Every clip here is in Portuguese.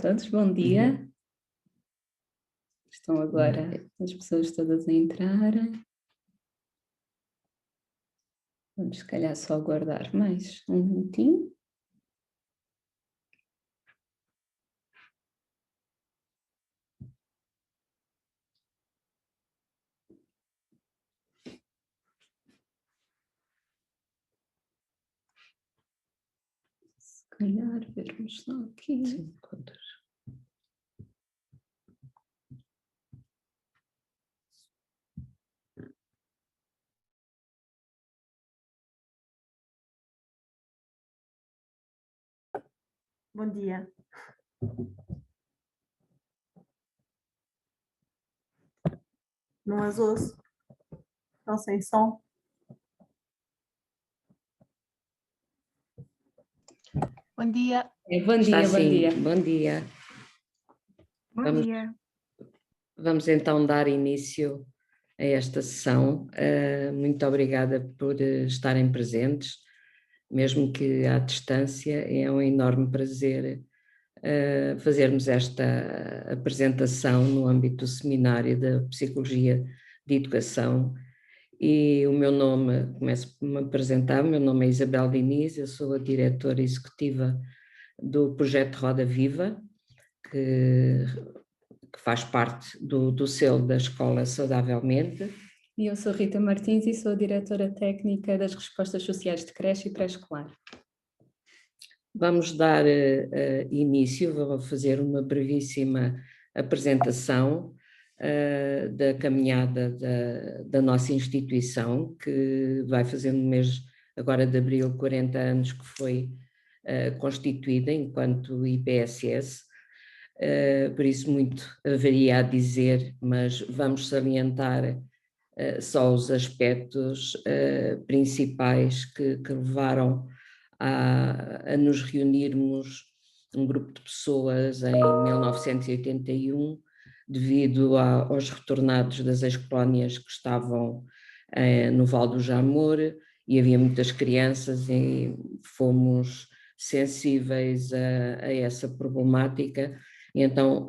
todos, bom dia. Estão agora as pessoas todas a entrar. Vamos se calhar só aguardar mais um minutinho. Se calhar vermos só aqui. Sim, Bom dia. Não as ouço. Estão sem som. Bom dia. Bom dia, bom dia. Bom dia. Bom dia. Vamos então dar início a esta sessão. Muito obrigada por estarem presentes, mesmo que à distância. É um enorme prazer fazermos esta apresentação no âmbito do seminário da Psicologia de Educação. E o meu nome, começo por me apresentar, o meu nome é Isabel Diniz, eu sou a diretora executiva do projeto Roda Viva, que faz parte do selo da Escola Saudavelmente. E eu sou Rita Martins e sou a diretora técnica das respostas sociais de creche e pré-escolar. Vamos dar início, vou fazer uma brevíssima apresentação da caminhada da nossa instituição, que vai fazer no mês agora de abril 40 anos que foi constituída enquanto IPSS, por isso muito haveria a dizer, mas vamos salientar só os aspectos principais que levaram a nos reunirmos um grupo de pessoas em 1981, devido aos retornados das ex-colónias que estavam no Vale do Jamor, e havia muitas crianças e fomos sensíveis a essa problemática, e então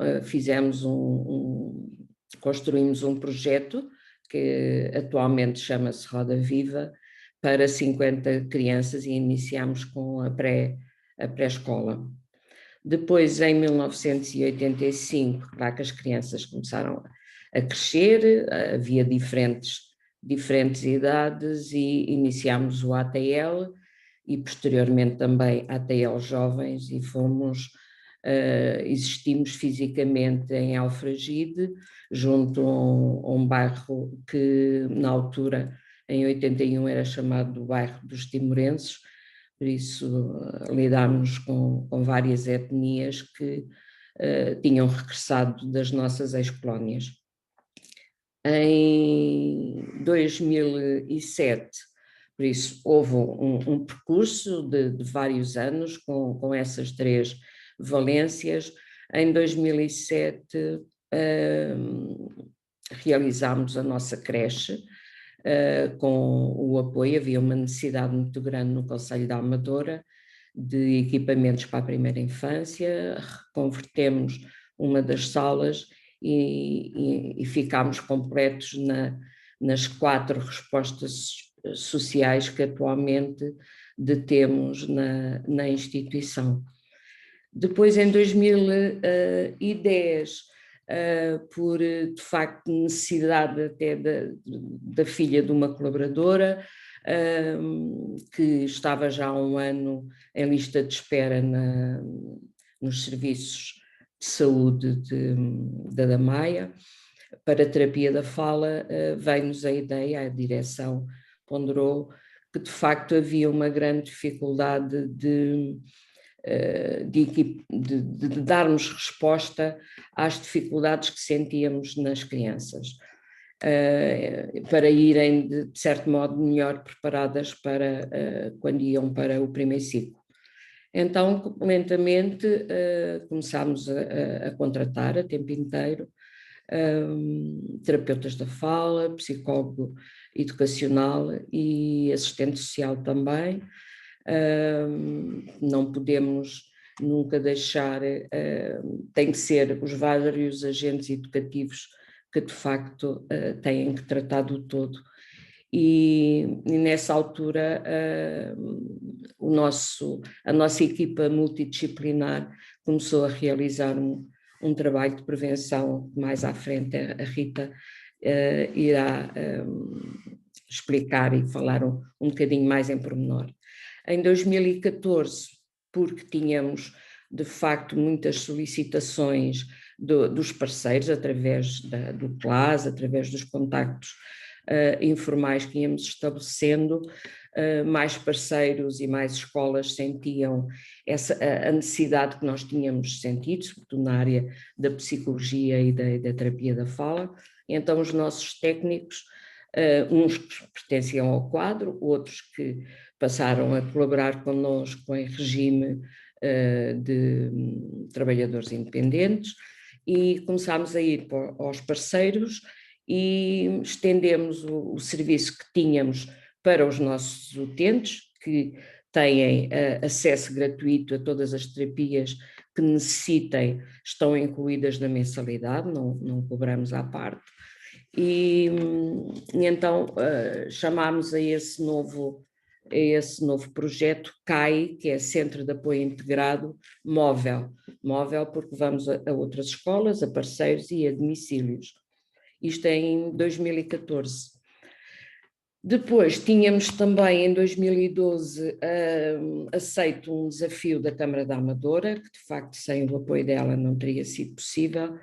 construímos um projeto que atualmente chama-se Roda Viva, para 50 crianças, e iniciámos com a pré-escola. Depois, em 1985, claro que as crianças começaram a crescer, havia diferentes idades, e iniciámos o ATL e posteriormente também ATL Jovens, e existimos fisicamente em Alfragide, junto a um bairro que na altura, em 81, era chamado do bairro dos Timorenses, por isso lidámos com várias etnias que tinham regressado das nossas ex-colónias. Em 2007, por isso houve um percurso de vários anos com essas três valências. Em 2007 realizámos a nossa creche, com o apoio, havia uma necessidade muito grande no Concelho da Amadora de equipamentos para a primeira infância, reconvertemos uma das salas e ficámos completos nas 4 respostas sociais que atualmente detemos na instituição. Depois, em 2010, por de facto necessidade até da filha de uma colaboradora, que estava já há um ano em lista de espera nos serviços de saúde da Damaia, para a terapia da fala, veio-nos a ideia, a direção ponderou que de facto havia uma grande dificuldade de darmos resposta às dificuldades que sentíamos nas crianças, para irem, de certo modo, melhor preparadas para quando iam para o primeiro ciclo. Então, lentamente, começámos a contratar a tempo inteiro terapeutas da fala, psicólogo educacional e assistente social também. Não podemos nunca deixar, tem que ser os vários agentes educativos que de facto têm que tratar do todo. E nessa altura a nossa equipa multidisciplinar começou a realizar um trabalho de prevenção. Mais à frente a Rita irá explicar e falar um bocadinho mais em pormenor. Em 2014, porque tínhamos de facto muitas solicitações dos parceiros através do CLAS, através dos contactos informais que íamos estabelecendo, mais parceiros e mais escolas sentiam a necessidade que nós tínhamos sentido, sobretudo na área da psicologia e da terapia da fala. Então os nossos técnicos, uns que pertenciam ao quadro, outros que passaram a colaborar connosco em regime de trabalhadores independentes, e começámos a ir aos parceiros e estendemos o serviço que tínhamos para os nossos utentes, que têm acesso gratuito a todas as terapias que necessitem, estão incluídas na mensalidade, não cobramos à parte. E então chamámos a esse novo projeto CAI, que é Centro de Apoio Integrado Móvel porque vamos a outras escolas, a parceiros e a domicílios. Isto é em 2014. Depois tínhamos também em 2012 aceito um desafio da Câmara da Amadora, que de facto sem o apoio dela não teria sido possível,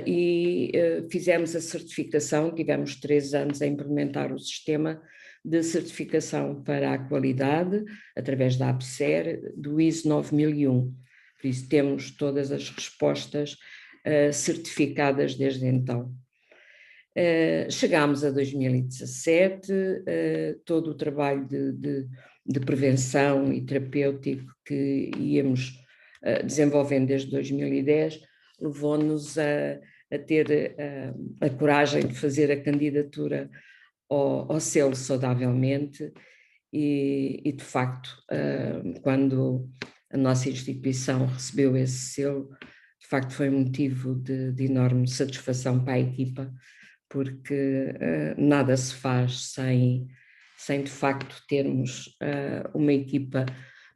e fizemos a certificação, tivemos 3 anos a implementar o sistema de certificação para a qualidade, através da APSER, do ISO 9001. Por isso temos todas as respostas certificadas desde então. Chegámos a 2017, todo o trabalho de prevenção e terapêutico que íamos desenvolvendo desde 2010 levou-nos a ter a coragem de fazer a candidatura ao selo Saudavelmente e de facto, quando a nossa instituição recebeu esse selo, de facto foi um motivo de enorme satisfação para a equipa, porque nada se faz sem de facto termos uma equipa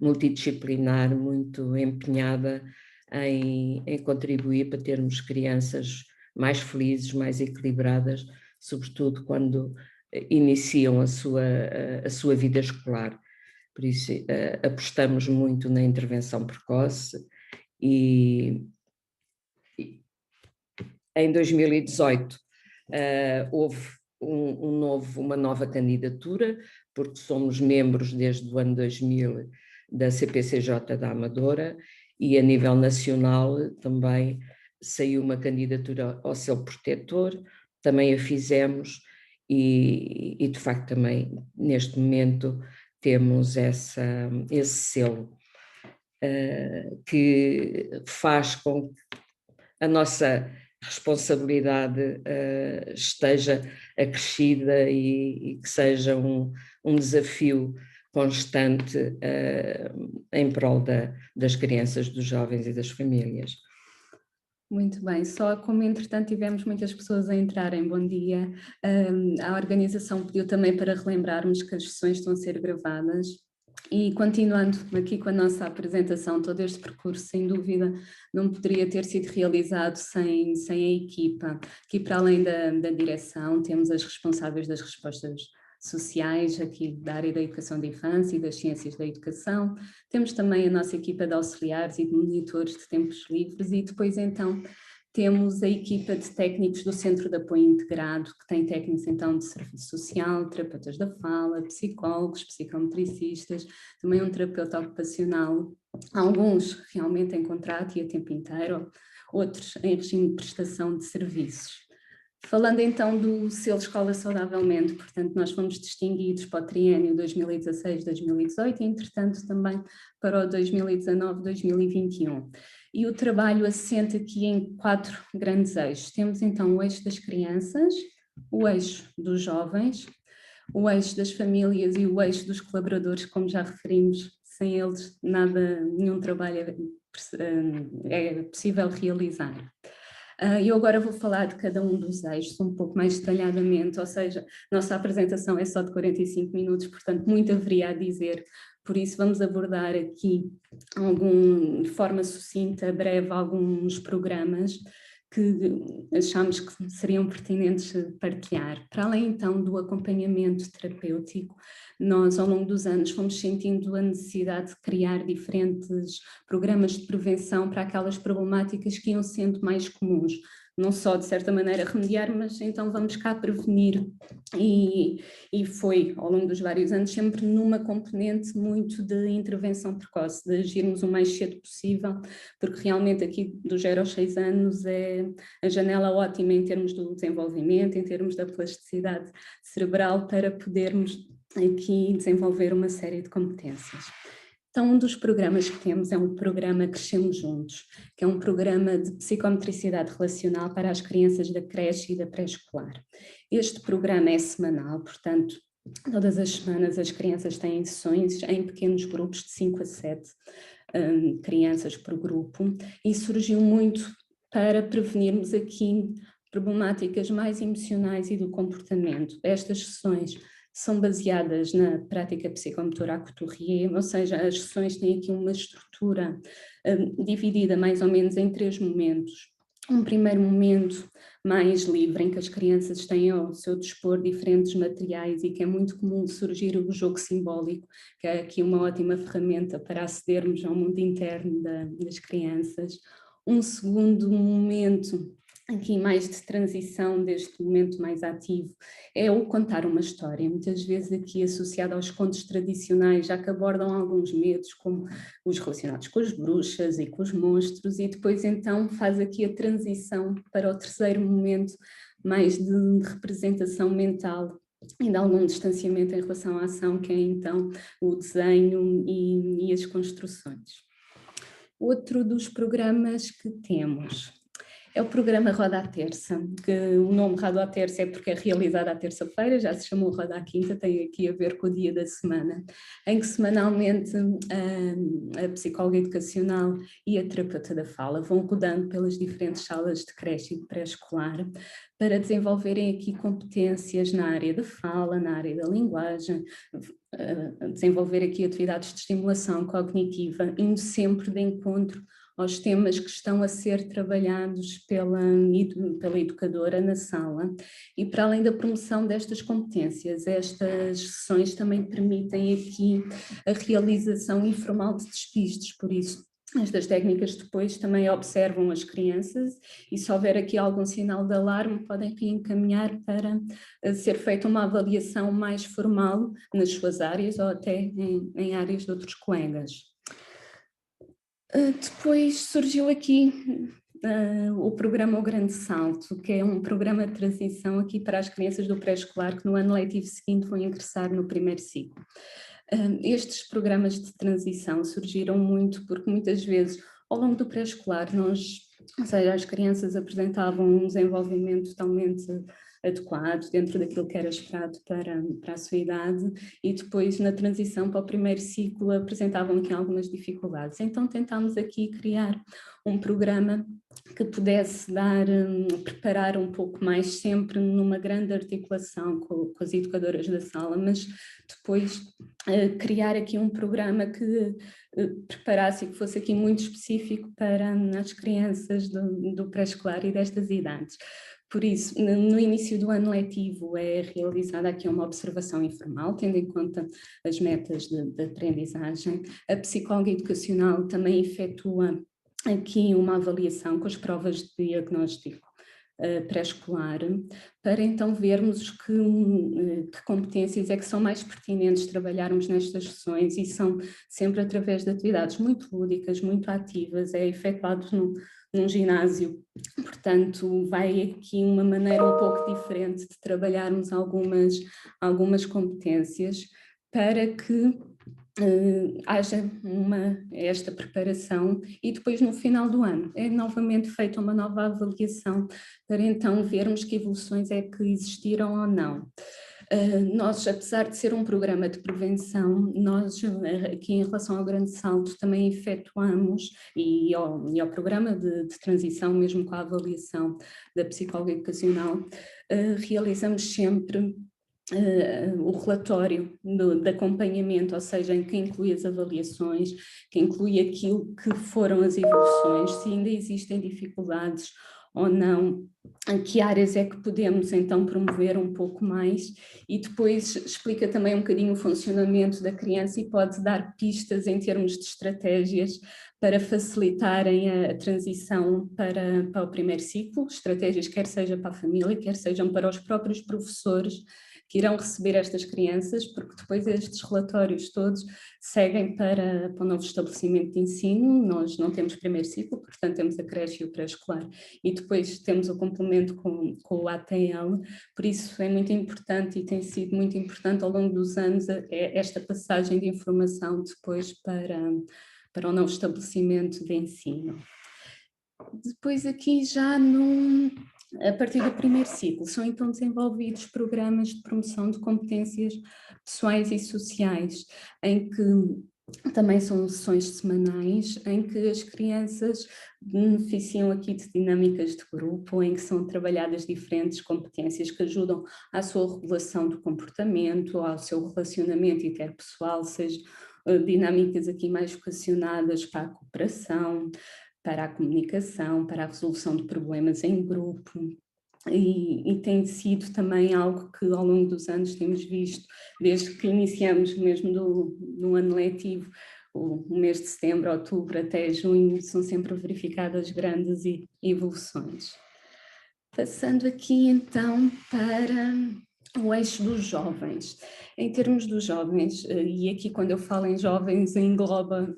multidisciplinar muito empenhada em contribuir para termos crianças mais felizes, mais equilibradas, sobretudo quando iniciam a sua vida escolar. Por isso apostamos muito na intervenção precoce e em 2018 houve uma nova candidatura, porque somos membros desde o ano 2000 da CPCJ da Amadora, e a nível nacional também saiu uma candidatura ao selo protetor, também a fizemos e de facto também neste momento temos esse selo que faz com que a nossa responsabilidade esteja acrescida e que seja um desafio constante em prol das crianças, dos jovens e das famílias. Muito bem, só como entretanto tivemos muitas pessoas a entrarem, bom dia, a organização pediu também para relembrarmos que as sessões estão a ser gravadas. E continuando aqui com a nossa apresentação, todo este percurso, sem dúvida, não poderia ter sido realizado sem a equipa. Aqui, para além da direção, temos as responsáveis das respostas sociais, aqui da área da educação da infância e das ciências da educação. Temos também a nossa equipa de auxiliares e de monitores de tempos livres e depois, então, temos a equipa de técnicos do Centro de Apoio Integrado, que tem técnicos então de serviço social, terapeutas da fala, psicólogos, psicometricistas, também um terapeuta ocupacional, alguns realmente em contrato e a tempo inteiro, outros em regime de prestação de serviços. Falando então do selo Escola Saudavelmente, portanto nós fomos distinguidos para o triênio 2016-2018 e entretanto também para o 2019-2021. E o trabalho assenta aqui em 4 grandes eixos. Temos então o eixo das crianças, o eixo dos jovens, o eixo das famílias e o eixo dos colaboradores, como já referimos, sem eles nenhum trabalho é possível realizar. Eu agora vou falar de cada um dos eixos um pouco mais detalhadamente, ou seja, nossa apresentação é só de 45 minutos, portanto muito haveria a dizer, por isso vamos abordar aqui de forma sucinta, breve, alguns programas que achamos que seriam pertinentes partilhar. Para além então do acompanhamento terapêutico, nós ao longo dos anos fomos sentindo a necessidade de criar diferentes programas de prevenção para aquelas problemáticas que iam sendo mais comuns, não só de certa maneira remediar, mas então vamos cá prevenir, e foi ao longo dos vários anos sempre numa componente muito de intervenção precoce, de agirmos o mais cedo possível, porque realmente aqui dos 0 aos 6 anos é a janela ótima em termos do desenvolvimento, em termos da plasticidade cerebral, para podermos aqui desenvolver uma série de competências. Então, um dos programas que temos é um programa Crescemos Juntos, que é um programa de psicomotricidade relacional para as crianças da creche e da pré-escolar. Este programa é semanal, portanto, todas as semanas as crianças têm sessões em pequenos grupos de 5 a 7 crianças por grupo, e surgiu muito para prevenirmos aqui problemáticas mais emocionais e do comportamento. Estas sessões são baseadas na prática psicomotora à Couturier, ou seja, as sessões têm aqui uma estrutura dividida mais ou menos em 3 momentos. Um primeiro momento mais livre, em que as crianças têm ao seu dispor diferentes materiais e que é muito comum surgir o jogo simbólico, que é aqui uma ótima ferramenta para acedermos ao mundo interno das crianças. Um segundo momento, aqui mais de transição deste momento mais ativo, é o contar uma história, muitas vezes aqui associado aos contos tradicionais, já que abordam alguns medos, como os relacionados com as bruxas e com os monstros, e depois então faz aqui a transição para o terceiro momento, mais de representação mental e de algum distanciamento em relação à ação, que é então o desenho e as construções. Outro dos programas que temos é o programa Roda à Terça, que o nome Roda à Terça é porque é realizado à terça-feira, já se chamou Roda à Quinta, tem aqui a ver com o dia da semana, em que semanalmente a psicóloga educacional e a terapeuta da fala vão rodando pelas diferentes salas de creche e de pré-escolar para desenvolverem aqui competências na área da fala, na área da linguagem, desenvolver aqui atividades de estimulação cognitiva, indo sempre de encontro aos temas que estão a ser trabalhados pela educadora na sala. E para além da promoção destas competências, estas sessões também permitem aqui a realização informal de despistes, por isso estas técnicas depois também observam as crianças e se houver aqui algum sinal de alarme podem reencaminhar para ser feita uma avaliação mais formal nas suas áreas ou até em áreas de outros colegas. Depois surgiu aqui o programa O Grande Salto, que é um programa de transição aqui para as crianças do pré-escolar que no ano letivo seguinte vão ingressar no primeiro ciclo. Estes programas de transição surgiram muito porque muitas vezes ao longo do pré-escolar ou seja, as crianças apresentavam um desenvolvimento totalmente adequado dentro daquilo que era esperado para a sua idade e depois na transição para o primeiro ciclo apresentavam aqui algumas dificuldades. Então tentámos aqui criar um programa que pudesse preparar um pouco mais, sempre numa grande articulação com as educadoras da sala, mas depois criar aqui um programa que preparasse e que fosse aqui muito específico para as crianças do pré-escolar e destas idades. Por isso, no início do ano letivo é realizada aqui uma observação informal, tendo em conta as metas de aprendizagem. A psicóloga educacional também efetua aqui uma avaliação com as provas de diagnóstico pré-escolar, para então vermos que competências é que são mais pertinentes trabalharmos nestas sessões, e são sempre através de atividades muito lúdicas, muito ativas, é efetuado num ginásio, portanto vai aqui uma maneira um pouco diferente de trabalharmos algumas competências para que haja esta preparação e depois no final do ano é novamente feita uma nova avaliação para então vermos que evoluções é que existiram ou não. Nós, apesar de ser um programa de prevenção, nós aqui em relação ao Grande Salto também efetuamos, e ao programa de transição, mesmo com a avaliação da psicóloga educacional, realizamos sempre o relatório de acompanhamento, ou seja, em que inclui as avaliações, que inclui aquilo que foram as evoluções, se ainda existem dificuldades ou não, em que áreas é que podemos então promover um pouco mais, e depois explica também um bocadinho o funcionamento da criança e pode dar pistas em termos de estratégias para facilitarem a transição para o primeiro ciclo, estratégias quer seja para a família, quer sejam para os próprios professores que irão receber estas crianças, porque depois estes relatórios todos seguem para o novo estabelecimento de ensino. Nós não temos primeiro ciclo, portanto temos a creche e o pré-escolar, e depois temos o complemento com o ATL, por isso é muito importante e tem sido muito importante ao longo dos anos esta passagem de informação depois para o novo estabelecimento de ensino. Depois aqui já a partir do primeiro ciclo, são então desenvolvidos programas de promoção de competências pessoais e sociais, em que também são sessões semanais, em que as crianças beneficiam aqui de dinâmicas de grupo, em que são trabalhadas diferentes competências que ajudam à sua regulação do comportamento, ao seu relacionamento interpessoal, seja dinâmicas aqui mais vocacionadas para a cooperação, para a comunicação, para a resolução de problemas em grupo, e tem sido também algo que ao longo dos anos temos visto, desde que iniciamos mesmo no ano letivo, o mês de setembro, outubro até junho, são sempre verificadas grandes evoluções. Passando aqui então para o eixo dos jovens. Em termos dos jovens, e aqui quando eu falo em jovens engloba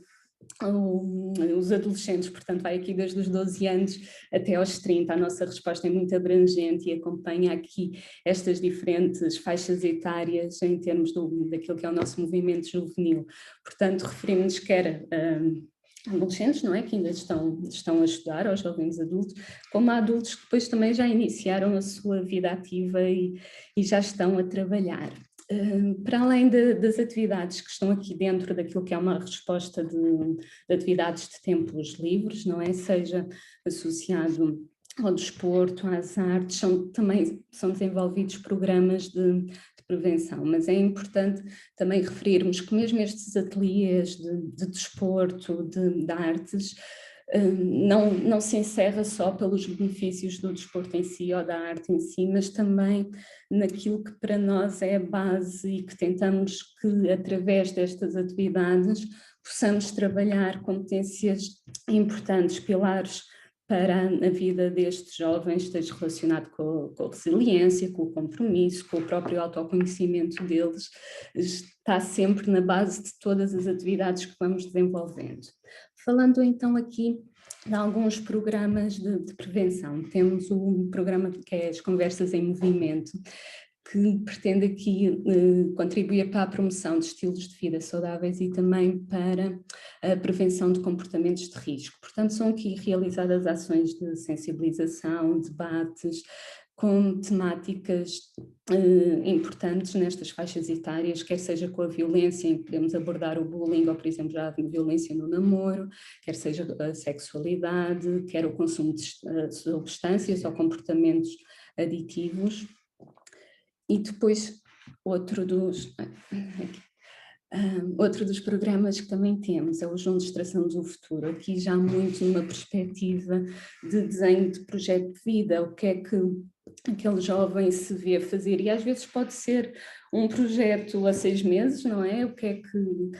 os adolescentes, portanto vai aqui desde os 12 anos até aos 30, a nossa resposta é muito abrangente e acompanha aqui estas diferentes faixas etárias em termos daquilo que é o nosso movimento juvenil, portanto referimos-nos quer a adolescentes, não é, que ainda estão a estudar, aos jovens adultos, como a adultos que depois também já iniciaram a sua vida ativa e já estão a trabalhar. Para além das atividades que estão aqui dentro daquilo que é uma resposta de atividades de tempos livres, não é? Seja associado ao desporto, às artes, também são desenvolvidos programas de prevenção, mas é importante também referirmos que mesmo estes ateliês de desporto, de artes, não se encerra só pelos benefícios do desporto em si ou da arte em si, mas também naquilo que para nós é a base e que tentamos que através destas atividades possamos trabalhar competências importantes, pilares para a vida destes jovens, esteja relacionado com a resiliência, com o compromisso, com o próprio autoconhecimento deles, está sempre na base de todas as atividades que vamos desenvolvendo. Falando então aqui de alguns programas de prevenção, temos um programa que é as Conversas em Movimento, que pretende aqui contribuir para a promoção de estilos de vida saudáveis e também para a prevenção de comportamentos de risco. Portanto, são aqui realizadas ações de sensibilização, debates, com temáticas importantes nestas faixas etárias, quer seja com a violência, em que podemos abordar o bullying, ou por exemplo já a violência no namoro, quer seja a sexualidade, quer o consumo de substâncias ou comportamentos aditivos. E depois outro dos programas que também temos é o Juntos Traçamos o Futuro, aqui já muito numa perspectiva de desenho de projeto de vida, o que é que aquele jovem se vê a fazer, e às vezes pode ser um projeto a 6 meses, não é? O que é que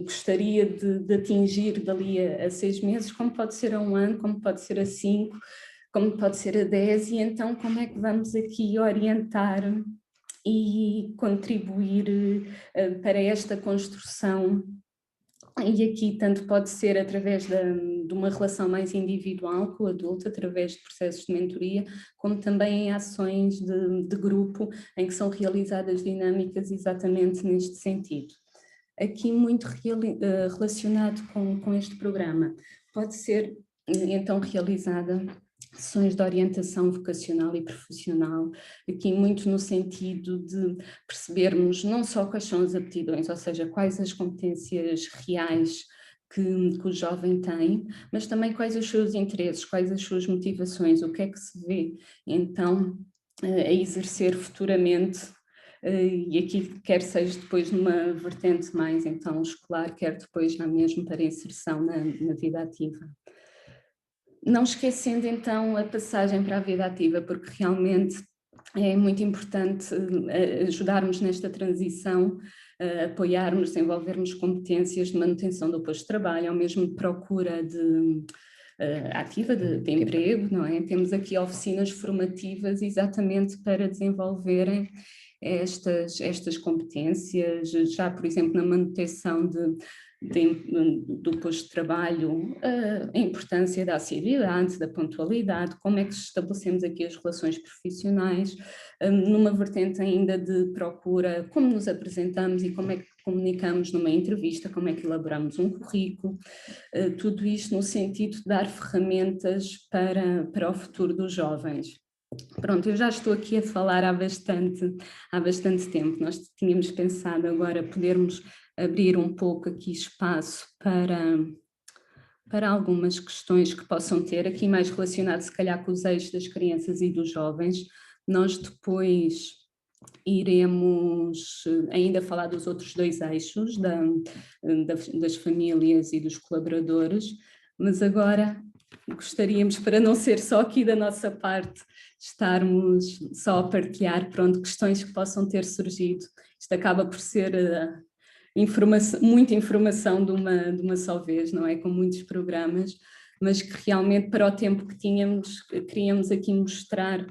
gostaria de atingir dali a 6 meses, como pode ser a 1 ano, como pode ser a 5, como pode ser a 10, e então como é que vamos aqui orientar e contribuir para esta construção, e aqui tanto pode ser através de uma relação mais individual com o adulto, através de processos de mentoria, como também em ações de grupo, em que são realizadas dinâmicas exatamente neste sentido. Aqui muito relacionado com este programa, pode ser então realizada sessões de orientação vocacional e profissional, aqui muito no sentido de percebermos não só quais são as aptidões, ou seja, quais as competências reais que o jovem tem, mas também quais os seus interesses, quais as suas motivações, o que é que se vê então a exercer futuramente, e aqui quer seja depois numa vertente mais então escolar, quer depois já mesmo para inserção na vida ativa. Não esquecendo então a passagem para a vida ativa, porque realmente é muito importante ajudarmos nesta transição, apoiarmos, desenvolvermos competências de manutenção do posto de trabalho, ou mesmo de procura ativa de emprego, não é? Temos aqui oficinas formativas exatamente para desenvolverem estas competências, já por exemplo na manutenção do posto de trabalho, a importância da assiduidade, da pontualidade, como é que estabelecemos aqui as relações profissionais, numa vertente ainda de procura, como nos apresentamos e como é que comunicamos numa entrevista, como é que elaboramos um currículo, tudo isto no sentido de dar ferramentas para o futuro dos jovens. Pronto, eu já estou aqui a falar há bastante tempo. Nós tínhamos pensado agora podermos abrir um pouco aqui espaço para algumas questões que possam ter, aqui mais relacionado se calhar com os eixos das crianças e dos jovens. Nós depois iremos ainda falar dos outros dois eixos, das famílias e dos colaboradores, mas agora gostaríamos, para não ser só aqui da nossa parte, estarmos só a partilhar, pronto, questões que possam ter surgido. Isto acaba por ser muita informação de uma só vez, não é? Com muitos programas, mas que realmente para o tempo que tínhamos, queríamos aqui mostrar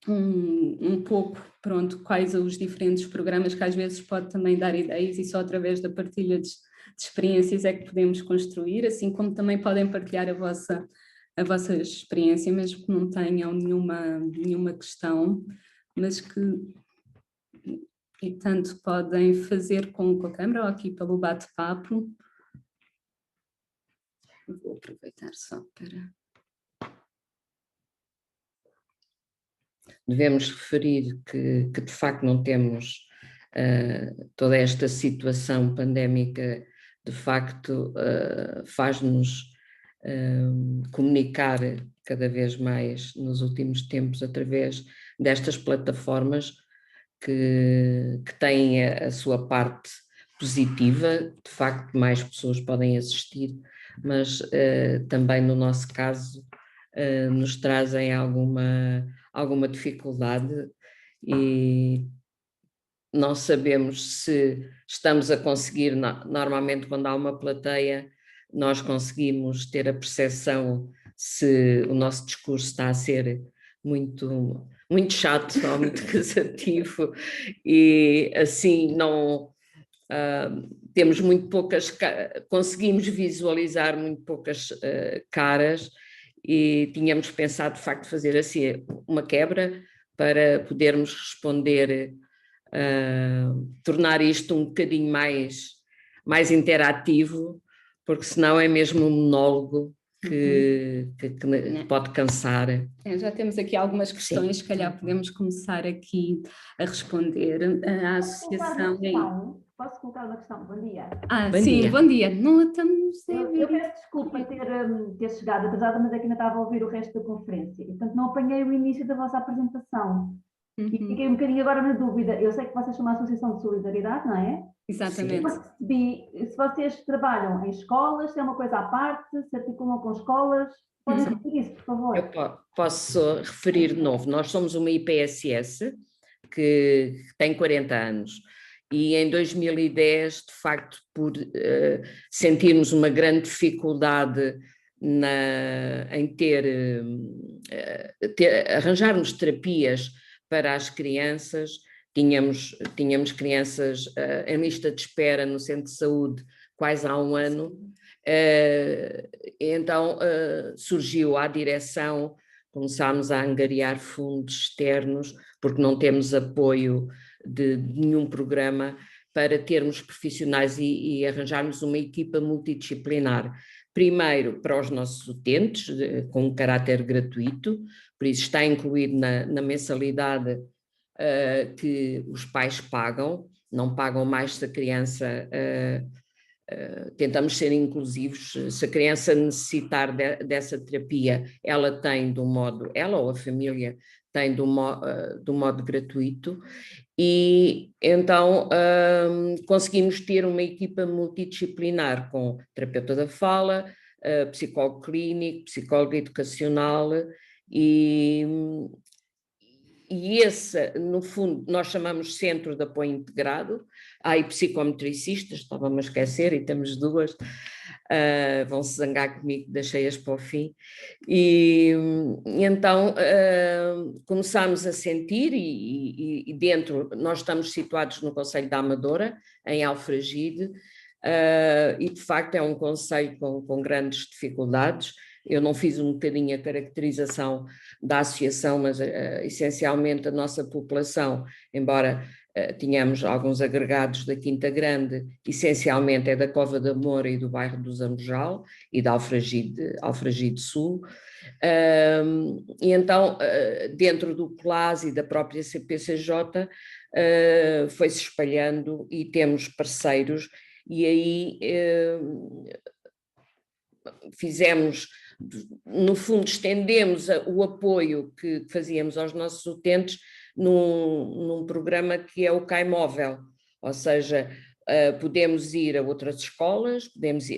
um pouco, pronto, quais os diferentes programas que às vezes pode também dar ideias e só através da partilha de experiências é que podemos construir, assim como também podem partilhar a vossa experiência, mesmo que não tenham nenhuma questão, mas que e tanto podem fazer com a câmara ou aqui pelo bate-papo. Vou aproveitar só para... Devemos referir que de facto não temos toda esta situação pandémica, de facto faz-nos comunicar cada vez mais nos últimos tempos através destas plataformas que têm a sua parte positiva, de facto mais pessoas podem assistir, mas também no nosso caso nos trazem alguma dificuldade e não sabemos se estamos a conseguir, normalmente quando há uma plateia, nós conseguimos ter a percepção se o nosso discurso está a ser muito chato ou muito cansativo e assim não temos muito poucas, conseguimos visualizar muito poucas caras e tínhamos pensado de facto fazer assim uma quebra para podermos responder, tornar isto um bocadinho mais interativo, porque senão é mesmo um monólogo que pode cansar. Já temos aqui algumas questões, se calhar podemos começar aqui a responder. A associação... Posso colocar uma questão? Bom dia. Bom sim, dia. Bom dia. Não estamos... Eu peço desculpa ter chegado atrasada, mas é que ainda estava a ouvir o resto da conferência. E, portanto, não apanhei o início da vossa apresentação. E fiquei um bocadinho agora na dúvida. Eu sei que vocês são uma associação de solidariedade, não é? Exatamente. Mas se vocês trabalham em escolas, se é uma coisa à parte, se articulam com escolas, podem repetir isso, por favor. Eu posso referir de novo. Nós somos uma IPSS que tem 40 anos e em 2010, de facto, por sentirmos uma grande dificuldade em arranjarmos terapias para as crianças, tínhamos crianças em lista de espera no centro de saúde quase há um ano, então surgiu à direção, começámos a angariar fundos externos, porque não temos apoio de nenhum programa para termos profissionais e arranjarmos uma equipa multidisciplinar. primeiro para os nossos utentes, com um caráter gratuito, por isso está incluído na mensalidade que os pais pagam, não pagam mais se a criança... tentamos ser inclusivos, se a criança necessitar dessa terapia, ela tem de um modo, ela ou a família tem de um modo gratuito, e então conseguimos ter uma equipa multidisciplinar com terapeuta da fala, psicólogo clínico, psicólogo educacional e esse, no fundo, nós chamamos Centro de Apoio Integrado. Há aí psicometricistas, estava-me a esquecer, e temos duas, vão-se zangar comigo, deixei-as para o fim. E então começámos a sentir, e dentro, nós estamos situados no concelho da Amadora, em Alfragide, e de facto é um concelho com grandes dificuldades. Eu não fiz um bocadinho a caracterização da associação, mas essencialmente a nossa população, embora tínhamos alguns agregados da Quinta Grande, essencialmente é da Cova da Moura e do bairro do Zambojal e da Alfragide Sul. E então, dentro do CLAS e da própria CPCJ, foi-se espalhando e temos parceiros, e aí fizemos, no fundo, estendemos o apoio que fazíamos aos nossos utentes num programa que é o CAI Móvel, ou seja, podemos ir a outras escolas,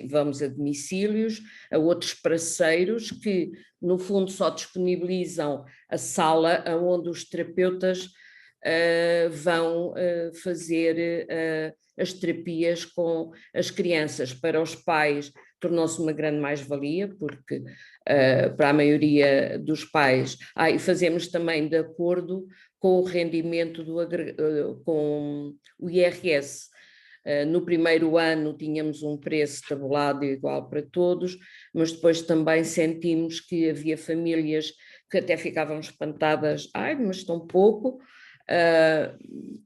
vamos a domicílios, a outros parceiros que, no fundo, só disponibilizam a sala onde os terapeutas vão fazer as terapias com as crianças. Para os pais tornou-se uma grande mais-valia, porque para a maioria dos pais, e fazemos também de acordo com o rendimento com o IRS. No primeiro ano tínhamos um preço tabulado igual para todos, mas depois também sentimos que havia famílias que até ficavam espantadas, mas tão pouco,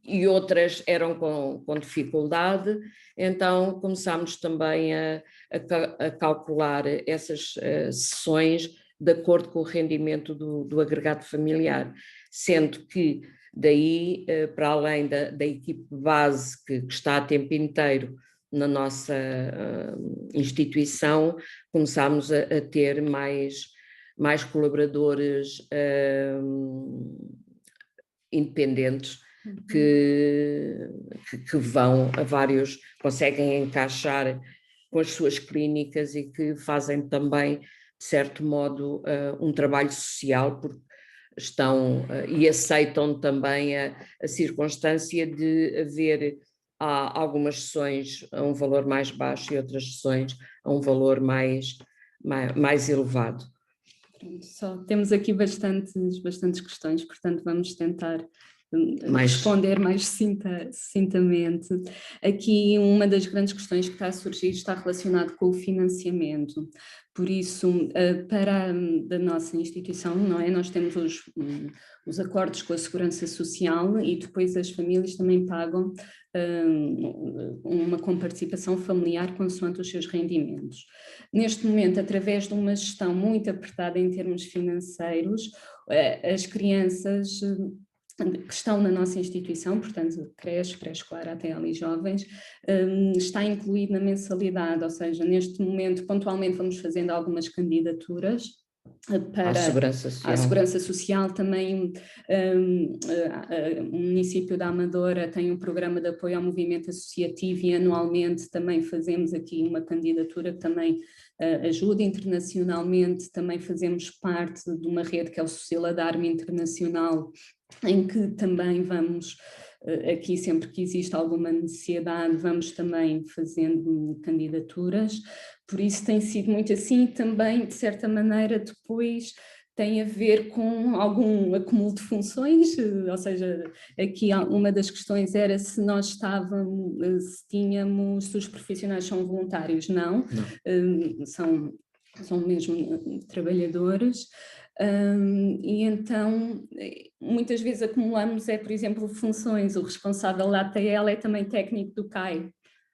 e outras eram com dificuldade, então começámos também a calcular essas sessões de acordo com o rendimento do agregado familiar, sendo que daí, para além da equipe base que está a tempo inteiro na nossa instituição, começámos a ter mais colaboradores independentes que vão a vários, conseguem encaixar com as suas clínicas e que fazem também, de certo modo, um trabalho social, porque estão e aceitam também a circunstância de haver algumas sessões a um valor mais baixo e outras sessões a um valor mais elevado. Só temos aqui bastantes questões, portanto vamos tentar responder mais sucintamente. Aqui uma das grandes questões que está a surgir está relacionado com o financiamento. Por isso, para da nossa instituição, não é? Nós temos os acordos com a Segurança Social e depois as famílias também pagam uma comparticipação familiar consoante os seus rendimentos. Neste momento, através de uma gestão muito apertada em termos financeiros, as crianças que estão na nossa instituição, portanto, creche, pré-escolar até ali jovens, está incluído na mensalidade, ou seja, neste momento, pontualmente vamos fazendo algumas candidaturas para a Segurança Social. Também o município da Amadora tem um programa de apoio ao movimento associativo e anualmente também fazemos aqui uma candidatura que também ajuda. Internacionalmente também fazemos parte de uma rede que é o Socialadarme Internacional, em que também vamos, aqui sempre que existe alguma necessidade, vamos também fazendo candidaturas, por isso tem sido muito assim. Também, de certa maneira, depois tem a ver com algum acúmulo de funções, ou seja, aqui uma das questões era se nós se os profissionais são voluntários. Não. São mesmo trabalhadores. E então muitas vezes acumulamos, por exemplo, funções. O responsável da ATL é também técnico do CAI,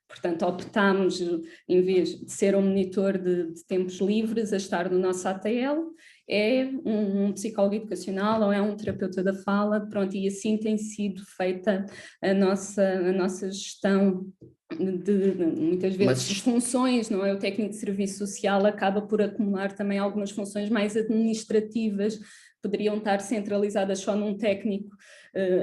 Portanto, optámos, em vez de ser um monitor de tempos livres, a estar no nosso ATL, é um psicólogo educacional ou é um terapeuta da fala, pronto, e assim tem sido feita a nossa gestão de muitas vezes funções, não é? O técnico de serviço social acaba por acumular também algumas funções mais administrativas, poderiam estar centralizadas só num técnico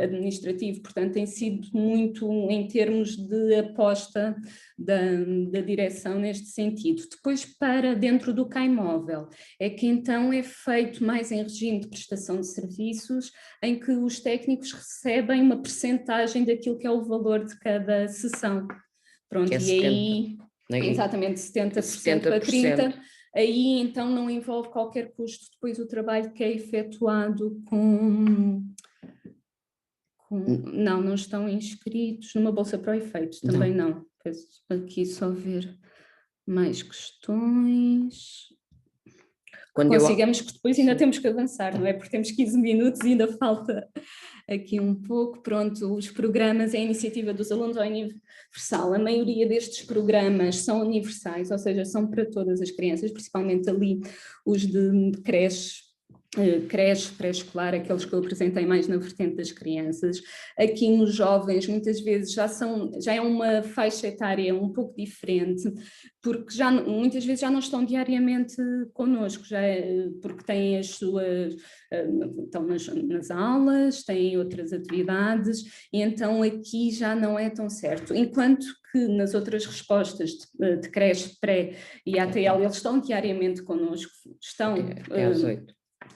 administrativo, portanto tem sido muito em termos de aposta da direção neste sentido. Depois, para dentro do CAIMóvel, é que então é feito mais em regime de prestação de serviços, em que os técnicos recebem uma percentagem daquilo que é o valor de cada sessão. Pronto, é e 70, aí, exatamente 70% para 30%, aí então não envolve qualquer custo depois o trabalho que é efetuado não estão inscritos numa bolsa para o efeito, também não. Aqui só ver mais questões. Consigamos que depois ainda temos que avançar, não é? Porque temos 15 minutos e ainda falta aqui um pouco. Pronto, os programas é a iniciativa dos alunos ao universal. A maioria destes programas são universais, ou seja, são para todas as crianças, principalmente ali os de creche, pré-escolar, aqueles que eu apresentei mais na vertente das crianças. Aqui nos jovens, muitas vezes já é uma faixa etária um pouco diferente, porque muitas vezes já não estão diariamente connosco, porque têm as suas, estão nas aulas, têm outras atividades, e então aqui já não é tão certo. Enquanto que nas outras respostas de creche, pré e ATL, eles estão diariamente connosco, estão... É às 8.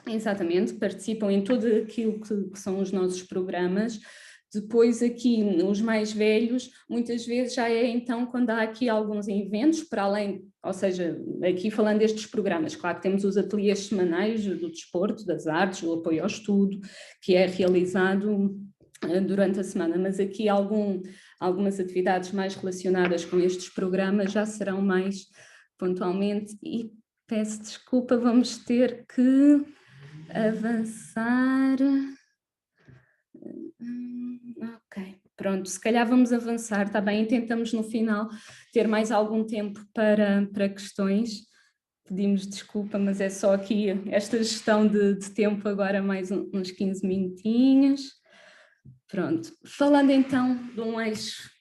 Exatamente, participam em tudo aquilo que são os nossos programas. Depois aqui, os mais velhos, muitas vezes já é então quando há aqui alguns eventos, para além, ou seja, aqui falando destes programas, claro que temos os ateliês semanais do desporto, das artes, o apoio ao estudo, que é realizado durante a semana, mas aqui algumas atividades mais relacionadas com estes programas já serão mais pontualmente, e peço desculpa, vamos ter que avançar. Ok, pronto, se calhar vamos avançar, está bem, tentamos no final ter mais algum tempo para questões. Pedimos desculpa, mas é só aqui esta gestão de tempo agora, mais uns 15 minutinhos. Pronto, falando então de um eixo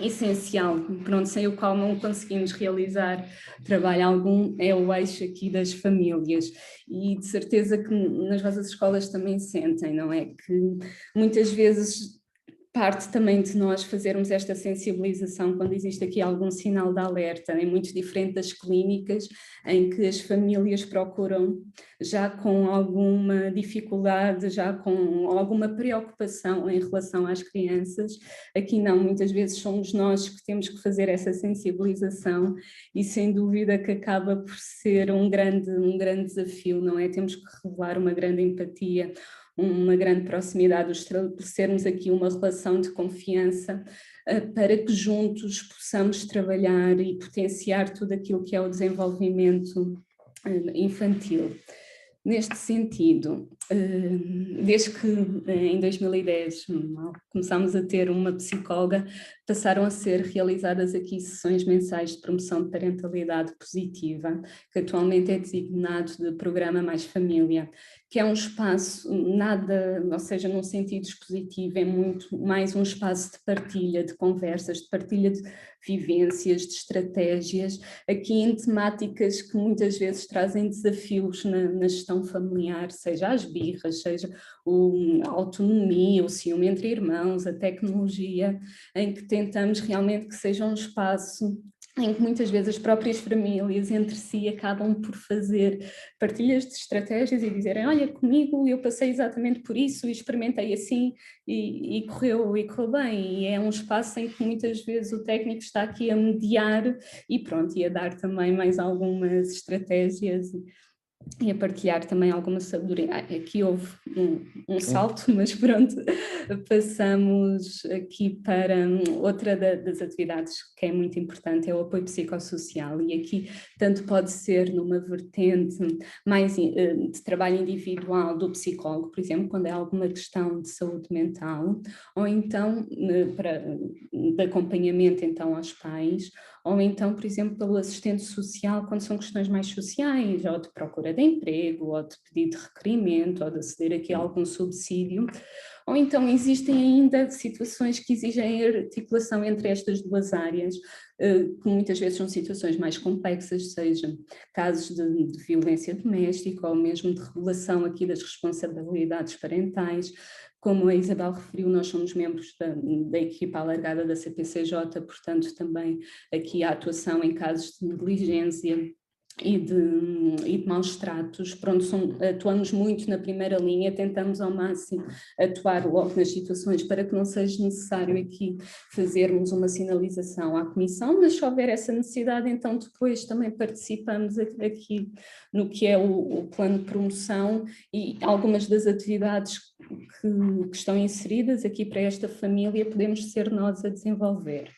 essencial, pronto, sem o qual não conseguimos realizar trabalho algum, é o eixo aqui das famílias, e de certeza que nas vossas escolas também sentem, não é? Que muitas vezes parte também de nós fazermos esta sensibilização quando existe aqui algum sinal de alerta, é muito diferente das clínicas em que as famílias procuram já com alguma dificuldade, já com alguma preocupação em relação às crianças. Aqui não, muitas vezes somos nós que temos que fazer essa sensibilização, e sem dúvida que acaba por ser um grande desafio, não é? Temos que revelar uma grande empatia, uma grande proximidade, estabelecermos aqui uma relação de confiança para que juntos possamos trabalhar e potenciar tudo aquilo que é o desenvolvimento infantil. Neste sentido, desde que em 2010 começámos a ter uma psicóloga, passaram a ser realizadas aqui sessões mensais de promoção de parentalidade positiva, que atualmente é designado de Programa Mais Família, que é um espaço ou seja, num sentido expositivo, é muito mais um espaço de partilha, de conversas, de partilha de vivências, de estratégias, aqui em temáticas que muitas vezes trazem desafios na gestão familiar, seja as birras, seja a autonomia, o ciúme entre irmãos, a tecnologia, em que tentamos realmente que seja um espaço em que muitas vezes as próprias famílias entre si acabam por fazer partilhas de estratégias e dizerem: olha, comigo eu passei exatamente por isso e experimentei assim e correu bem, e é um espaço em que muitas vezes o técnico está aqui a mediar e pronto, e a dar também mais algumas estratégias e a partilhar também alguma sabedoria. Aqui houve um salto, mas pronto, passamos aqui para outra das atividades que é muito importante, é o apoio psicossocial, e aqui tanto pode ser numa vertente mais de trabalho individual do psicólogo, por exemplo, quando é alguma questão de saúde mental, ou então de acompanhamento então aos pais, ou então, por exemplo, pelo assistente social, quando são questões mais sociais, ou de procura de emprego, ou de pedido de requerimento, ou de aceder aqui a algum subsídio, ou então existem ainda situações que exigem articulação entre estas duas áreas, que muitas vezes são situações mais complexas, seja casos de violência doméstica, ou mesmo de regulação aqui das responsabilidades parentais. Como a Isabel referiu, nós somos membros da equipa alargada da CPCJ, portanto também aqui a atuação em casos de negligência e de maus tratos, pronto, atuamos muito na primeira linha, tentamos ao máximo atuar logo nas situações para que não seja necessário aqui fazermos uma sinalização à comissão, mas se houver essa necessidade, então depois também participamos aqui no que é o plano de promoção e algumas das atividades que estão inseridas aqui para esta família podemos ser nós a desenvolver.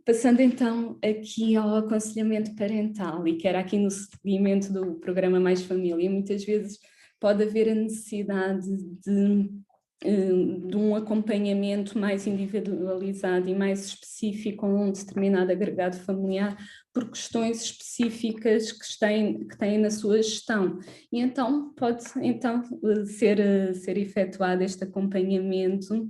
Passando então aqui ao aconselhamento parental, e que era aqui no seguimento do programa Mais Família, muitas vezes pode haver a necessidade de um acompanhamento mais individualizado e mais específico a um determinado agregado familiar por questões específicas que têm na sua gestão. E então pode ser efetuado este acompanhamento,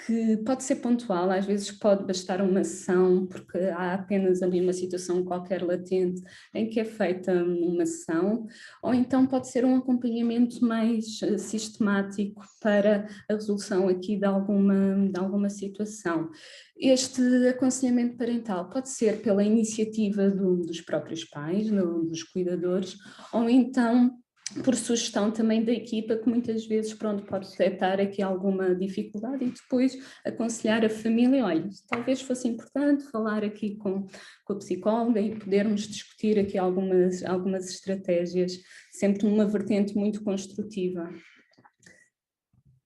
que pode ser pontual, às vezes pode bastar uma sessão, porque há apenas ali uma situação qualquer latente em que é feita uma sessão, ou então pode ser um acompanhamento mais sistemático para a resolução aqui de alguma situação. Este aconselhamento parental pode ser pela iniciativa dos próprios pais, dos cuidadores, ou então por sugestão também da equipa, que muitas vezes pode detectar aqui alguma dificuldade e depois aconselhar a família, olha, talvez fosse importante falar aqui com a psicóloga e podermos discutir aqui algumas estratégias, sempre numa vertente muito construtiva.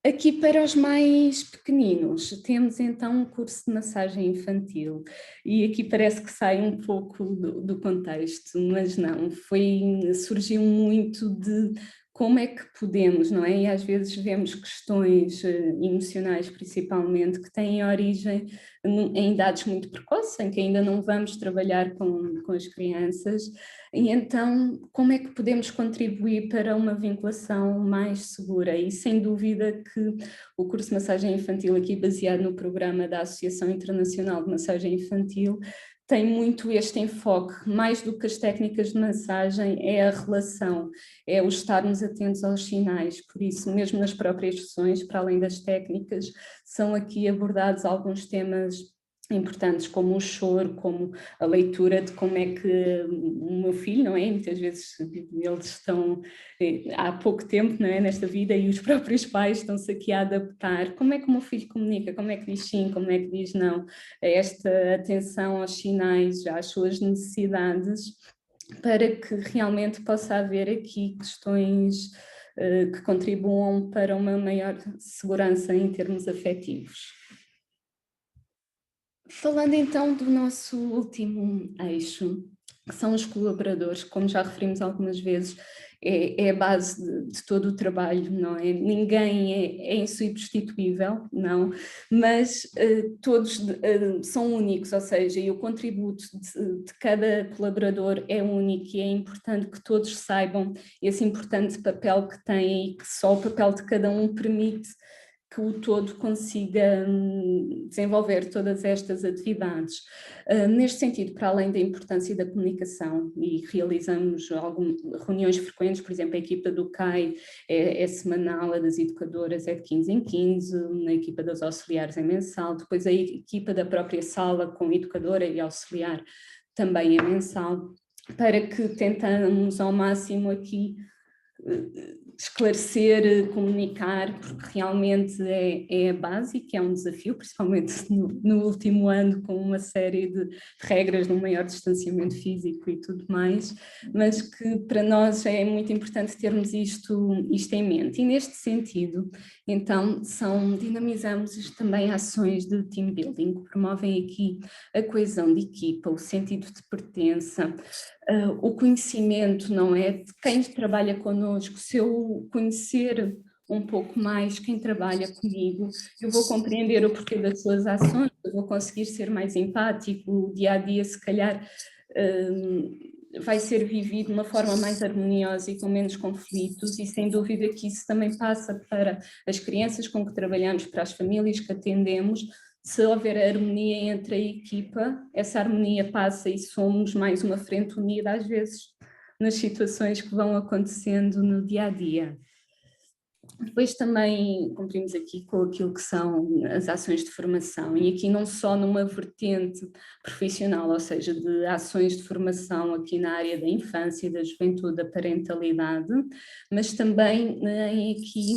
Aqui para os mais pequeninos, temos então um curso de massagem infantil, e aqui parece que sai um pouco do contexto, mas não, surgiu muito de como é que podemos, não é? E às vezes vemos questões emocionais principalmente que têm origem em idades muito precoces, em que ainda não vamos trabalhar com as crianças, e então como é que podemos contribuir para uma vinculação mais segura? E sem dúvida que o curso de massagem infantil, aqui baseado no programa da Associação Internacional de Massagem Infantil, tem muito este enfoque, mais do que as técnicas de massagem, é a relação, é o estarmos atentos aos sinais, por isso mesmo nas próprias sessões, para além das técnicas, são aqui abordados alguns temas importantes, como o choro, como a leitura de como é que o meu filho, não é? Muitas vezes eles estão há pouco tempo, não é, nesta vida, e os próprios pais estão-se aqui a adaptar. Como é que o meu filho comunica? Como é que diz sim? Como é que diz não? Esta atenção aos sinais, às suas necessidades, para que realmente possa haver aqui questões que contribuam para uma maior segurança em termos afetivos. Falando então do nosso último eixo, que são os colaboradores, como já referimos algumas vezes, é a base de todo o trabalho, não é? Ninguém é insubstituível, não, mas todos são únicos, ou seja, e o contributo de cada colaborador é único, e é importante que todos saibam esse importante papel que têm e que só o papel de cada um permite que o todo consiga desenvolver todas estas atividades. Neste sentido, para além da importância da comunicação, e realizamos reuniões frequentes, por exemplo, a equipa do CAI é semanal, a das educadoras é de 15 em 15, a equipa das auxiliares é mensal, depois a equipa da própria sala com educadora e auxiliar também é mensal, para que tentamos ao máximo aqui esclarecer, comunicar, porque realmente é básico, é um desafio, principalmente no último ano, com uma série de regras de um maior distanciamento físico e tudo mais, mas que para nós é muito importante termos isto em mente. E neste sentido, então, dinamizamos também ações de team building, que promovem aqui a coesão de equipa, o sentido de pertença, o conhecimento, não é? De quem trabalha connosco. Se eu conhecer um pouco mais quem trabalha comigo, eu vou compreender o porquê das suas ações, eu vou conseguir ser mais empático, o dia a dia se calhar vai ser vivido de uma forma mais harmoniosa e com menos conflitos, e sem dúvida que isso também passa para as crianças com que trabalhamos, para as famílias que atendemos. Se houver harmonia entre a equipa, essa harmonia passa e somos mais uma frente unida, às vezes, nas situações que vão acontecendo no dia a dia. Depois também cumprimos aqui com aquilo que são as ações de formação, e aqui não só numa vertente profissional, ou seja, de ações de formação aqui na área da infância, da juventude, da parentalidade, mas também aqui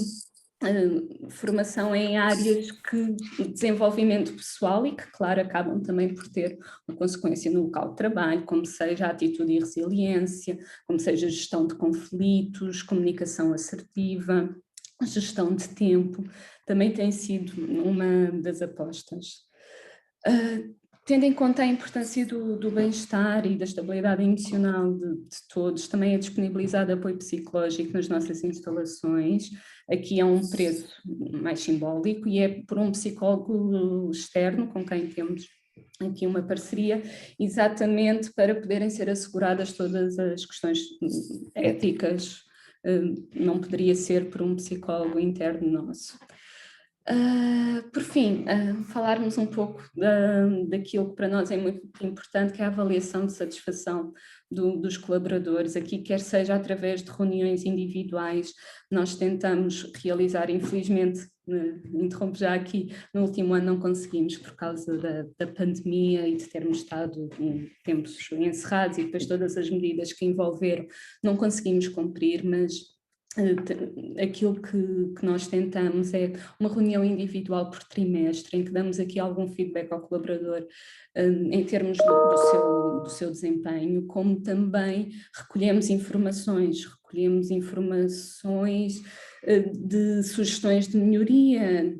formação em áreas de desenvolvimento pessoal e que, claro, acabam também por ter uma consequência no local de trabalho, como seja a atitude e resiliência, como seja a gestão de conflitos, comunicação assertiva, gestão de tempo, também tem sido uma das apostas. Tendo em conta a importância do bem-estar e da estabilidade emocional de todos, também é disponibilizado apoio psicológico nas nossas instalações. Aqui é um preço mais simbólico e é por um psicólogo externo com quem temos aqui uma parceria, exatamente para poderem ser asseguradas todas as questões éticas. Não poderia ser por um psicólogo interno nosso. Por fim, falarmos um pouco daquilo que para nós é muito importante, que é a avaliação de satisfação dos colaboradores. Aqui, quer seja através de reuniões individuais, nós tentamos realizar, infelizmente, interrompo já aqui, no último ano não conseguimos por causa da pandemia e de termos estado em tempos encerrados e depois todas as medidas que envolveram, não conseguimos cumprir, mas aquilo que nós tentamos é uma reunião individual por trimestre, em que damos aqui algum feedback ao colaborador em termos do seu desempenho, como também recolhemos informações de sugestões de melhoria,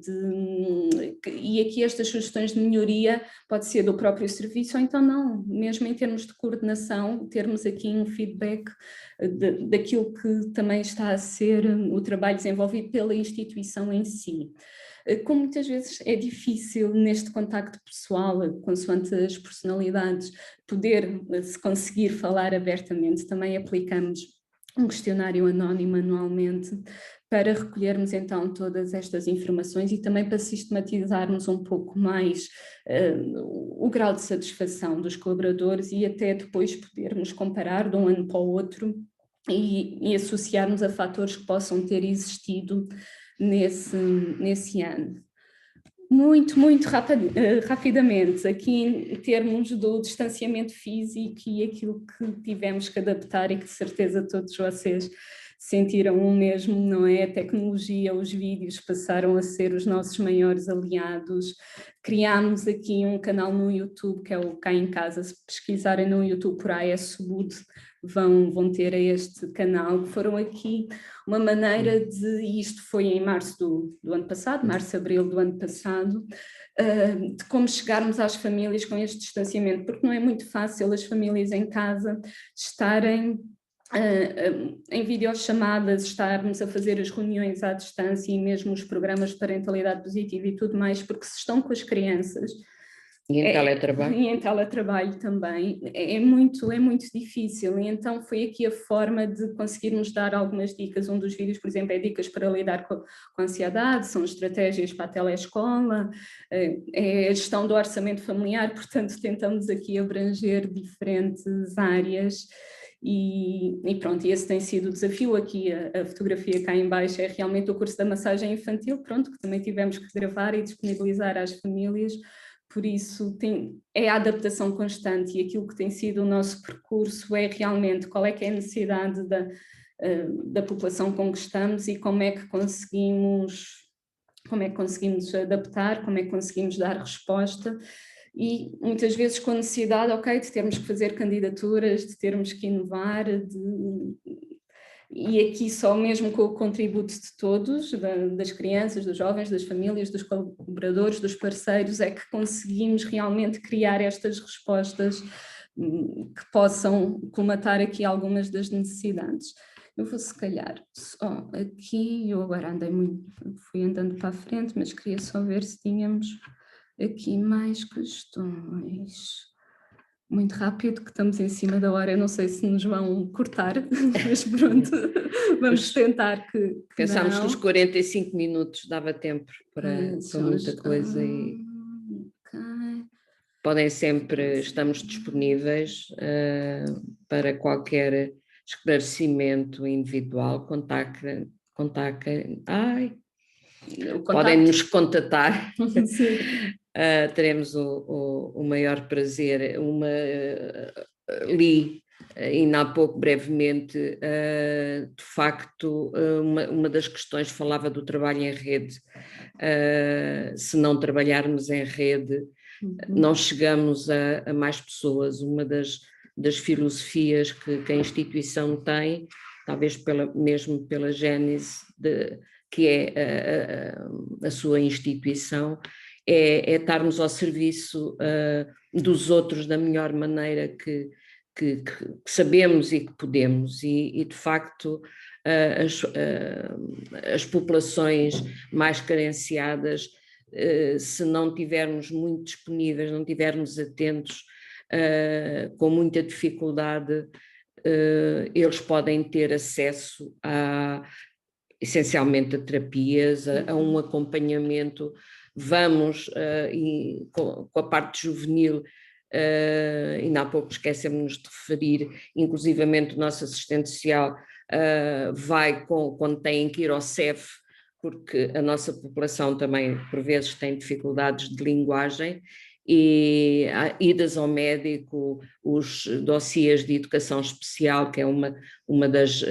e aqui estas sugestões de melhoria pode ser do próprio serviço ou então não, mesmo em termos de coordenação, termos aqui um feedback daquilo que também está a ser o trabalho desenvolvido pela instituição em si. Como muitas vezes é difícil neste contacto pessoal, consoante as personalidades, se conseguir falar abertamente, também aplicamos um questionário anónimo anualmente para recolhermos então todas estas informações e também para sistematizarmos um pouco mais o grau de satisfação dos colaboradores e até depois podermos comparar de um ano para o outro e associarmos a fatores que possam ter existido nesse ano. Muito rapidamente, aqui em termos do distanciamento físico e aquilo que tivemos que adaptar e que de certeza todos vocês sentiram o mesmo, não é? A tecnologia, os vídeos passaram a ser os nossos maiores aliados. Criámos aqui um canal no YouTube, que é o Cá em Casa. Se pesquisarem no YouTube por AS Wood, vão ter este canal, que foram aqui uma maneira e isto foi em março do ano passado, março-abril do ano passado, de como chegarmos às famílias com este distanciamento, porque não é muito fácil as famílias em casa estarem em videochamadas, estarmos a fazer as reuniões à distância e mesmo os programas de parentalidade positiva e tudo mais, porque se estão com as crianças... E em teletrabalho. E em teletrabalho também, é muito difícil, e então foi aqui a forma de conseguirmos dar algumas dicas. Um dos vídeos, por exemplo, é dicas para lidar com a ansiedade, são estratégias para a telescola, é a gestão do orçamento familiar, portanto tentamos aqui abranger diferentes áreas. E pronto, e esse tem sido o desafio. Aqui a fotografia cá em baixo é realmente o curso da massagem infantil, pronto, que também tivemos que gravar e disponibilizar às famílias. Por isso é a adaptação constante, e aquilo que tem sido o nosso percurso é realmente qual é que é a necessidade da população com que estamos e como é que conseguimos adaptar, como é que conseguimos dar resposta. E muitas vezes com a necessidade, ok, de termos que fazer candidaturas, de termos que inovar, e aqui só mesmo com o contributo de todos, das crianças, dos jovens, das famílias, dos colaboradores, dos parceiros, é que conseguimos realmente criar estas respostas que possam colmatar aqui algumas das necessidades. Eu vou se calhar só aqui, eu agora fui andando para a frente, mas queria só ver se tínhamos aqui mais questões. Muito rápido, que estamos em cima da hora, eu não sei se nos vão cortar, mas pronto, vamos tentar que pensámos não. que os 45 minutos dava tempo para muita coisa e podem sempre, estamos disponíveis para qualquer esclarecimento individual, contactem, podem nos contatar. Teremos o maior prazer. Li ainda há pouco, brevemente, de facto, uma das questões falava do trabalho em rede. Se não trabalharmos em rede, não chegamos a mais pessoas. Uma das filosofias que a instituição tem, talvez mesmo pela gênese que é a sua instituição, é estarmos ao serviço dos outros da melhor maneira que sabemos e que podemos, e de facto as populações mais carenciadas, se não tivermos muito disponíveis, não tivermos atentos, com muita dificuldade, eles podem ter acesso essencialmente a terapias, a um acompanhamento. Vamos, com a parte juvenil, ainda há pouco esquecemos-nos de referir, inclusivamente o nosso assistente social vai quando têm que ir ao CEF, porque a nossa população também, por vezes, tem dificuldades de linguagem, e idas ao médico, os dossiês de educação especial, que é uma das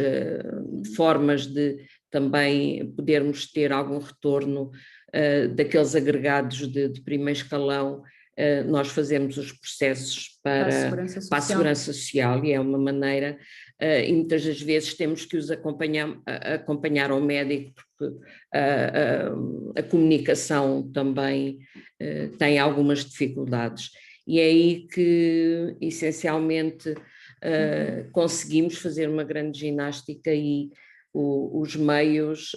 formas de também podermos ter algum retorno daqueles agregados de primeiro escalão. Nós fazemos os processos para a segurança social, e é uma maneira, e muitas das vezes temos que os acompanhar ao médico, porque a comunicação também tem algumas dificuldades, e é aí que essencialmente conseguimos fazer uma grande ginástica, e os meios,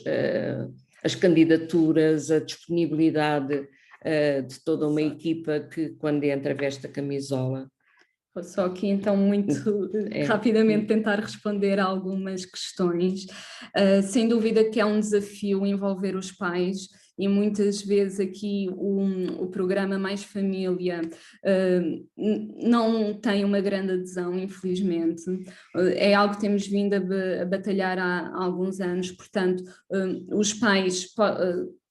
as candidaturas, a disponibilidade de toda uma equipa que, quando entra, veste a camisola. Vou só aqui então muito rapidamente tentar responder a algumas questões. Sem dúvida que é um desafio envolver os pais, e muitas vezes aqui o programa Mais Família não tem uma grande adesão, infelizmente. É algo que temos vindo a batalhar há alguns anos, portanto, os pais...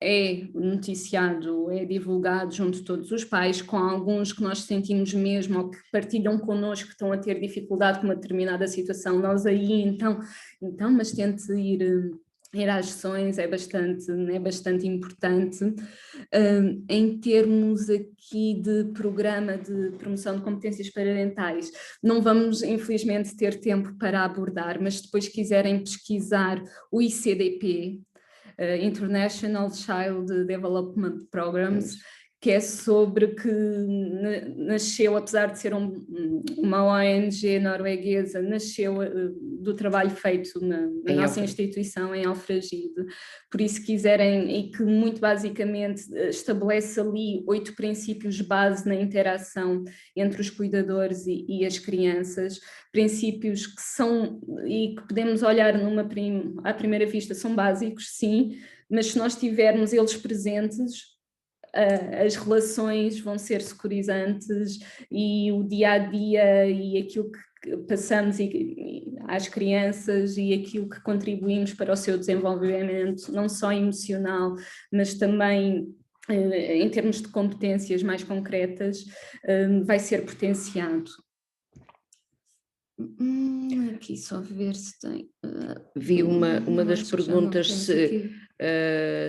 é noticiado, é divulgado junto de todos os pais, com alguns que nós sentimos mesmo, ou que partilham connosco, que estão a ter dificuldade com uma determinada situação. Nós aí então mas tente ir às sessões, é bastante importante. Em termos aqui de programa de promoção de competências parentais, não vamos infelizmente ter tempo para abordar, mas se depois quiserem pesquisar o ICDP, International Child Development Programs, que é sobre que nasceu, apesar de ser uma ONG norueguesa, nasceu do trabalho feito na nossa instituição em Alfragide. Por isso, quiserem, e que muito basicamente estabelece ali 8 princípios base na interação entre os cuidadores e as crianças, princípios que são, e que podemos olhar à primeira vista, são básicos, sim, mas se nós tivermos eles presentes, as relações vão ser securizantes, e o dia-a-dia e aquilo que passamos às crianças e aquilo que contribuímos para o seu desenvolvimento, não só emocional, mas também em termos de competências mais concretas, vai ser potenciado. Aqui só ver se tem... Vi uma das perguntas se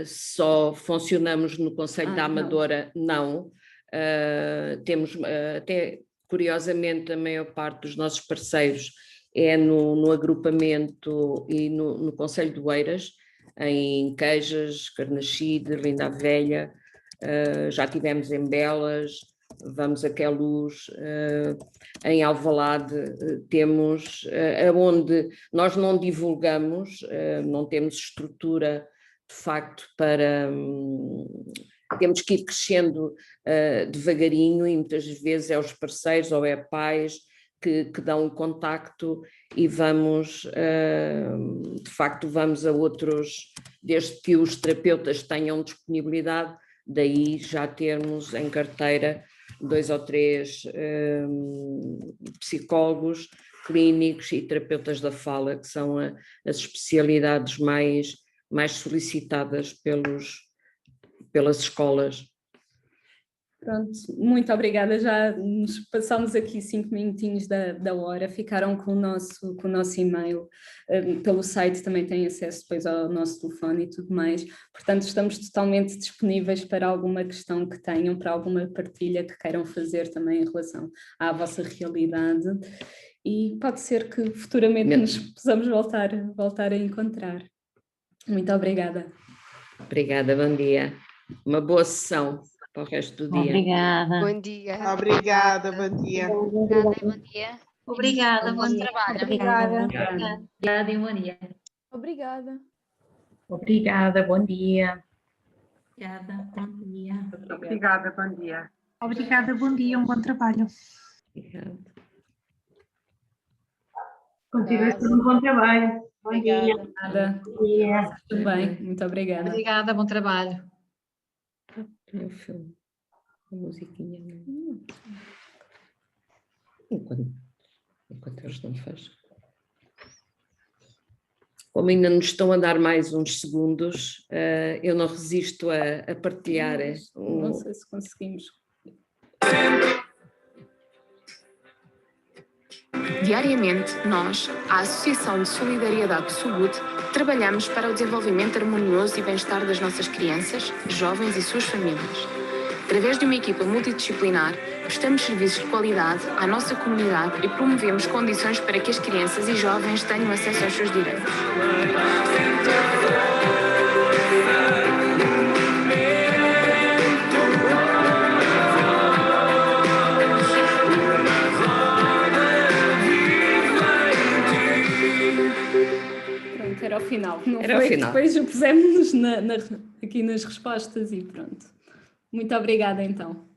só funcionamos no Conselho da Amadora. Não. Temos até, curiosamente, a maior parte dos nossos parceiros é no agrupamento e no Conselho de Oeiras, em Queijas, Carnaxide, Linda a Velha, já tivemos em Belas, vamos a Queluz, em Alvalade temos, onde nós não divulgamos, não temos estrutura de facto para... temos que ir crescendo devagarinho e muitas vezes é os parceiros ou é pais que dão o contacto e vamos, de facto, vamos a outros, desde que os terapeutas tenham disponibilidade, daí já termos em carteira 2 ou 3 psicólogos clínicos e terapeutas da fala, que são as especialidades mais solicitadas pelas escolas. Pronto, muito obrigada, já nos passamos aqui 5 minutinhos da hora, ficaram com o nosso e-mail, pelo site também têm acesso depois ao nosso telefone e tudo mais, portanto estamos totalmente disponíveis para alguma questão que tenham, para alguma partilha que queiram fazer também em relação à vossa realidade e pode ser que futuramente nos possamos voltar a encontrar. Muito obrigada. Obrigada, bom dia. Uma boa sessão para o resto do dia. Obrigada. Bom dia. Obrigada, bom dia. Obrigada e bom dia. Obrigada, Bom trabalho. Obrigada e bom dia. Obrigada. Obrigada, bbom dia. Obrigada, bom dia. Obrigada, bom dia. Obrigada, bom dia, um bom trabalho. Obrigada. Continuação de um bom trabalho. Bom dia. Obrigada. Bom dia. Tudo bem, muito obrigada. Obrigada, bom trabalho. É o filme, a musiquinha. Enquanto eles não fazem. Como ainda nos estão a dar mais uns segundos, eu não resisto a partilhar. Não sei se conseguimos. Diariamente, nós, a Associação de Solidariedade de Chubut, trabalhamos para o desenvolvimento harmonioso e bem-estar das nossas crianças, jovens e suas famílias. Através de uma equipa multidisciplinar, prestamos serviços de qualidade à nossa comunidade e promovemos condições para que as crianças e jovens tenham acesso aos seus direitos. Era o final, não Era foi? o final. Depois pusemos-nos aqui nas respostas e pronto. Muito obrigada então.